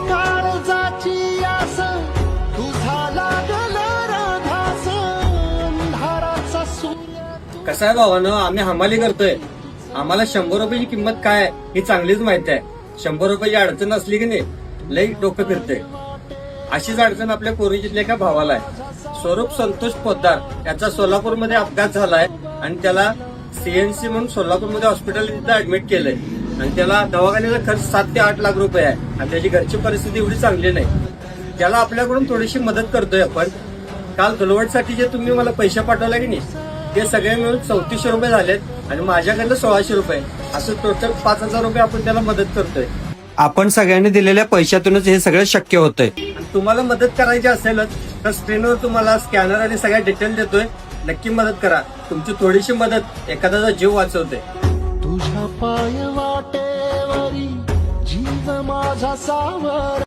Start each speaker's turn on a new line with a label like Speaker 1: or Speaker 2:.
Speaker 1: काळजाची आस तुझा लागला राधास अंधाराचा सूर्य.
Speaker 2: कसं आहे भावानं, आम्ही हमाली करतोय. आम्हाला 100 रुपयाची किंमत काय आहे ही चांगलीच माहिती आहे. 100 रुपयाची अडचण असली की नाही लई डोकं फिरते. अशीच अडचण आपल्या कोरोजीतल्या एका भावाला आहे. स्वरूप संतोष पोद्दार याचा सोलापूरमध्ये अपघात झालाय आणि त्याला सीएनसी म्हणून सोलापूरमध्ये हॉस्पिटल तिथं ऍडमिट केलंय आणि त्याला दवाखान्याचा खर्च 7 ते 8 लाख रुपये आहे आणि त्याची घरची परिस्थिती एवढी चांगली नाही. त्याला आपल्याकडून थोडीशी मदत करतोय आपण. काल धुलवडसाठी जे तुम्ही मला पैसे पाठवले की नाही ते सगळे मिळून 3400 रुपये झालेत आणि माझ्याकडनं 1600 रुपये, असं टोटल 5000 रुपये आपण त्याला मदत करतोय. आपण सगळ्यांनी दिलेल्या पैशातूनच हे सगळं शक्य होतंय. तुम्हाला मदत करायची असेलच तर स्क्रीनवर तुम्हाला स्कॅनर आणि सगळ्या डिटेल देतोय. नक्की मदत करा. तुमची थोडीशी मदत एखाद्याचा जीव वाचवते.
Speaker 1: तुझ्या पाय वाटेवरी जीव माझा सावर.